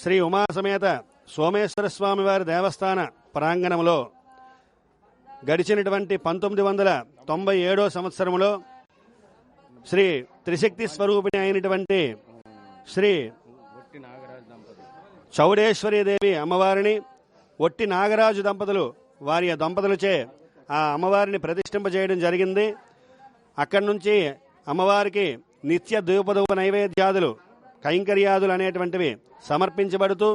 శ్రీ ఉమా సమేత సోమేశ్వర స్వామి వారి దేవస్థాన ప్రాంగణంలో గడిచినటువంటి 1997 సంవత్సరంలో శ్రీ త్రిశక్తి స్వరూపిణి అయినటువంటి శ్రీ చౌడేశ్వరీదేవి అమ్మవారిని ఒట్టి నాగరాజు దంపతులు వారి దంపతులచే ఆ అమ్మవారిని ప్రతిష్ఠింపజేయడం జరిగింది. అక్కడి నుంచి అమ్మవారికి నిత్య ధూపధూప నైవేద్యాదులు కైంకర్యాదులు అనేటువంటివి సమర్పించబడుతూ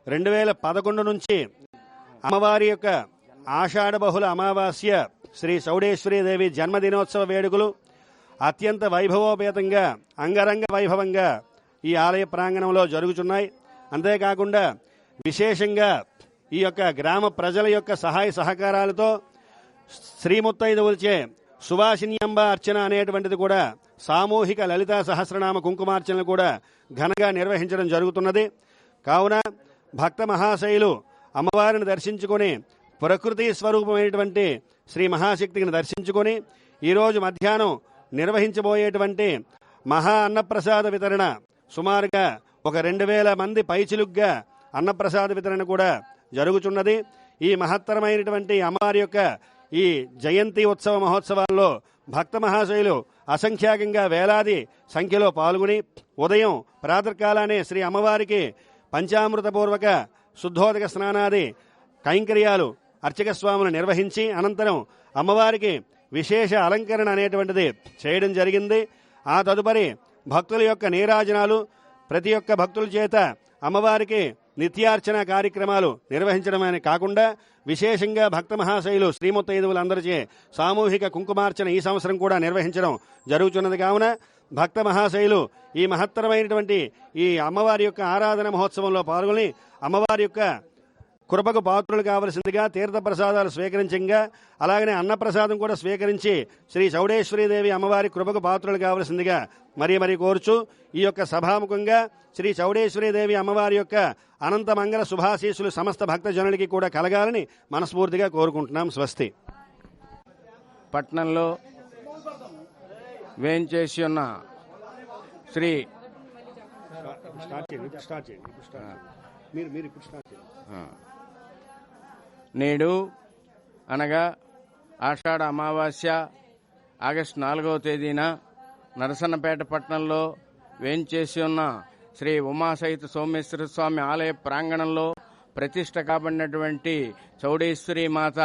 2011 నుంచి అమ్మవారి యొక్క ఆషాఢ బహుళ అమావాస్య శ్రీ చౌడేశ్వరీదేవి జన్మదినోత్సవ వేడుకలు అత్యంత వైభవోపేతంగా అంగరంగ వైభవంగా ఈ ఆలయ ప్రాంగణంలో జరుగుతున్నాయి. అంతేకాకుండా విశేషంగా ఈ యొక్క గ్రామ ప్రజల యొక్క సహాయ సహకారాలతో శ్రీముత్తైదువులచే సువాసిన్యంబ అర్చన అనేటువంటిది కూడా సామూహిక లలితా సహస్రనామ కుంకుమార్చనలు కూడా ఘనంగా నిర్వహించడం జరుగుతున్నది. కావున భక్త మహాశైలు అమ్మవారిని దర్శించుకొని ప్రకృతి స్వరూపమైనటువంటి శ్రీ మహాశక్తిని దర్శించుకొని ఈరోజు మధ్యాహ్నం నిర్వహించబోయేటువంటి మహా అన్నప్రసాద వితరణ సుమారుగా ఒక 2000 మంది పైచిలుగ్గా అన్నప్రసాద వితరణ కూడా జరుగుతున్నది. ఈ మహత్తరమైనటువంటి అమ్మవారి యొక్క ఈ జయంతి ఉత్సవ మహోత్సవాల్లో భక్త మహాశైలు అసంఖ్యాకంగా వేలాది సంఖ్యలో పాల్గొని ఉదయం ప్రాతకాలానే శ్రీ అమ్మవారికి పంచామృతపూర్వక శుద్ధోదక స్నానాది కైంకర్యాలు అర్చక స్వాములు నిర్వహించి అనంతరం అమ్మవారికి విశేష అలంకరణ అనేటువంటిది చేయడం జరిగింది. ఆ తదుపరి భక్తుల యొక్క నీరాజనాలు ప్రతి ఒక్క భక్తుల చేత అమ్మవారికి నిత్యార్చన కార్యక్రమాలు నిర్వహించడమే కాకుండా విశేషంగా భక్త మహాశైలు శ్రీముత్తైదువులందరిచే సామూహిక కుంకుమార్చన ఈ సంవత్సరం కూడా నిర్వహించడం జరుగుతున్నది. కావున భక్త మహాశైలు ఈ మహత్తరమైనటువంటి ఈ అమ్మవారి యొక్క ఆరాధన మహోత్సవంలో పాల్గొని అమ్మవారి యొక్క కృపకు పాత్రులు కావలసిందిగా తీర్థప్రసాదాలు స్వీకరించంగా అలాగనే అన్నప్రసాదం కూడా స్వీకరించి శ్రీ చౌడేశ్వరీదేవి అమ్మవారి కృపకు పాత్రులు కావలసిందిగా మరీ కోరుచు ఈ యొక్క సభాముఖంగా శ్రీ చౌడేశ్వరీదేవి అమ్మవారి యొక్క అనంత మంగళ శుభాశీస్సులు సమస్త భక్తజనులకి కూడా కలగాలని మనస్ఫూర్తిగా కోరుకుంటున్నాం. స్వస్తి. పట్నంలో వేంచేసి ఉన్న శ్రీ నేడు అనగా ఆషాఢ అమావాస్య ఆగస్టు 4వ తేదీన నరసన్నపేట పట్టణంలో వేంచేసి ఉన్న శ్రీ ఉమాసహిత సోమేశ్వర స్వామి ఆలయ ప్రాంగణంలో ప్రతిష్ట కాబడినటువంటి చౌడేశ్వరి మాత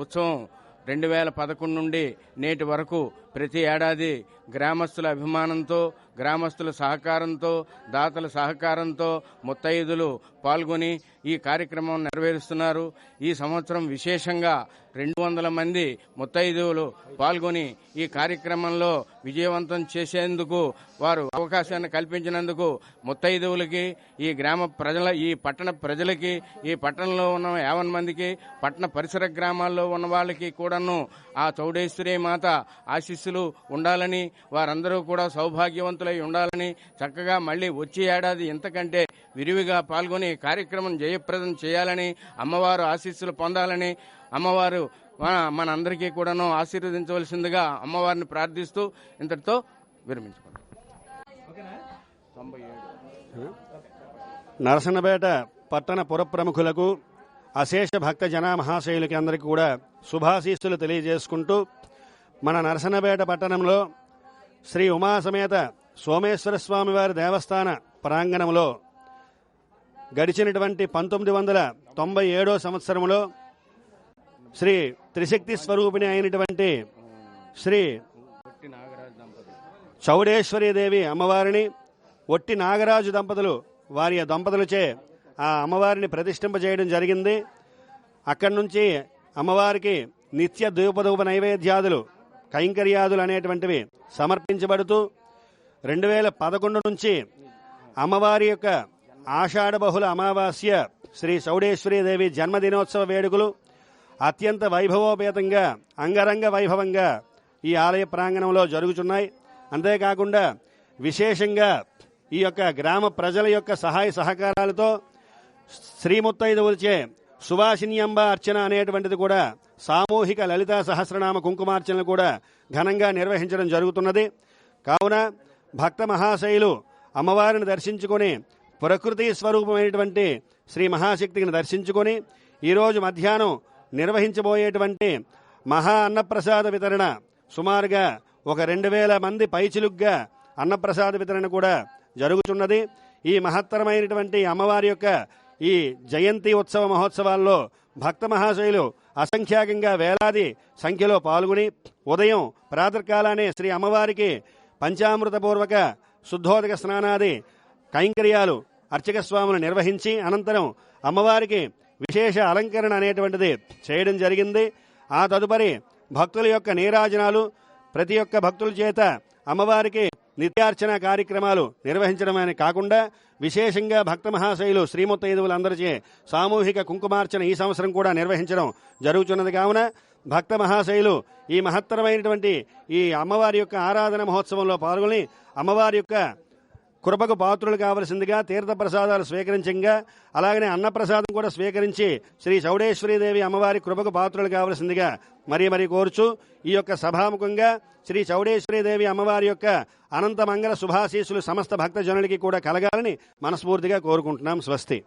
ఉత్సవం 2011 నుండి నేటి వరకు ప్రతి ఏడాది గ్రామస్తుల అభిమానంతో గ్రామస్తుల సహకారంతో దాతల సహకారంతో ముత్తైదులు పాల్గొని ఈ కార్యక్రమం నెరవేరుస్తున్నారు. ఈ సంవత్సరం విశేషంగా 200 మంది ముత్తైదువులు పాల్గొని ఈ కార్యక్రమంలో విజయవంతం చేసేందుకు వారు అవకాశాన్ని కల్పించినందుకు ముత్తైదువులకి ఈ గ్రామ ప్రజల ఈ పట్టణ ప్రజలకి ఈ పట్టణంలో ఉన్న 50 మందికి పట్టణ పరిసర గ్రామాల్లో ఉన్న వాళ్ళకి కూడాను ఆ చౌడేశ్వరి మాత ఆశీస్సులు ఉండాలని వారందరూ కూడా సౌభాగ్యవంతులై ఉండాలని చక్కగా మళ్లీ వచ్చే ఏడాది ఇంతకంటే విరివిగా పాల్గొని కార్యక్రమం జయప్రదం చేయాలని అమ్మవారు ఆశీస్సులు పొందాలని అమ్మవారు మనందరికీ కూడాను ఆశీర్వదించవలసిందిగా అమ్మవారిని ప్రార్థిస్తూ ఇంతటితో విరమించుకుంటాం. నరసన్నపేట పట్టణ పుర ప్రముఖులకు అశేష భక్త జన మహాశయులకి అందరికీ కూడా శుభాశీస్సులు తెలియజేసుకుంటూ మన నరసన్నపేట పట్టణంలో శ్రీ ఉమా సమేత సోమేశ్వర స్వామి వారి దేవస్థాన ప్రాంగణంలో గడిచినటువంటి 1997 సంవత్సరంలో శ్రీ త్రిశక్తి స్వరూపిణి అయినటువంటి శ్రీ చౌడేశ్వరీదేవి అమ్మవారిని ఒట్టి నాగరాజు దంపతులు వారి దంపతులచే ఆ అమ్మవారిని ప్రతిష్ఠింపజేయడం జరిగింది. అక్కడి నుంచి అమ్మవారికి నిత్య ధూపధూప నైవేద్యాదులు కైంకర్యాదులు అనేటువంటివి సమర్పించబడుతూ 2011 నుంచి అమ్మవారి యొక్క ఆషాఢ బహుళ అమావాస్య శ్రీ చౌడేశ్వరీదేవి జన్మదినోత్సవ వేడుకలు అత్యంత వైభవోపేతంగా అంగరంగ వైభవంగా ఈ ఆలయ ప్రాంగణంలో జరుగుతున్నాయి. అంతేకాకుండా విశేషంగా ఈ యొక్క గ్రామ ప్రజల యొక్క సహాయ సహకారాలతో శ్రీముత్తైదువులచే సువాసిన్యంబ అర్చన అనేటువంటిది కూడా సామూహిక లలితా సహస్రనామ కుంకుమార్చనలు కూడా ఘనంగా నిర్వహించడం జరుగుతున్నది. కావున భక్త మహాశైలు అమ్మవారిని దర్శించుకొని ప్రకృతి స్వరూపమైనటువంటి శ్రీ మహాశక్తిని దర్శించుకొని ఈరోజు మధ్యాహ్నం నిర్వహించబోయేటువంటి మహా అన్నప్రసాద వితరణ సుమారుగా ఒక 2000 మంది పైచిలుగ్గా అన్నప్రసాద వితరణ కూడా జరుగుతున్నది. ఈ మహత్తరమైనటువంటి అమ్మవారి యొక్క ఈ జయంతి ఉత్సవ మహోత్సవాల్లో భక్త మహాశయులు అసంఖ్యాకంగా వేలాది సంఖ్యలో పాల్గొని ఉదయం ప్రాతకాలానే శ్రీ అమ్మవారికి పంచామృతపూర్వక శుద్ధోదక స్నానాది కైంకర్యాలు అర్చక స్వాములు నిర్వహించి అనంతరం అమ్మవారికి విశేష అలంకరణ అనేటువంటిది చేయడం జరిగింది. ఆ తదుపరి భక్తుల యొక్క నీరాజనాలు ప్రతి ఒక్క భక్తుల చేత అమ్మవారికి నిత్యార్చన కార్యక్రమాలు నిర్వహించడమే కాకుండా విశేషంగా భక్త మహాశయులు శ్రీముత్తైదువులందరిచే సామూహిక కుంకుమార్చన ఈ సంవత్సరం కూడా నిర్వహించడం జరుగుతున్నది. కావున భక్త మహాశయులు ఈ మహత్తరమైనటువంటి ఈ అమ్మవారి యొక్క ఆరాధన మహోత్సవంలో పాల్గొని అమ్మవారి యొక్క కృపకు పాత్రులు కావలసిందిగా తీర్థప్రసాదాలు స్వీకరించంగా అలాగనే అన్నప్రసాదం కూడా స్వీకరించి శ్రీ చౌడేశ్వరీదేవి అమ్మవారి కృపకు పాత్రులు కావలసిందిగా మరీ కోరుచు ఈ యొక్క సభాముఖంగా శ్రీ చౌడేశ్వరీదేవి అమ్మవారి యొక్క అనంత మంగళ శుభాశీస్సులు సమస్త భక్తజనులకి కూడా కలగాలని మనస్ఫూర్తిగా కోరుకుంటున్నాం. స్వస్తి.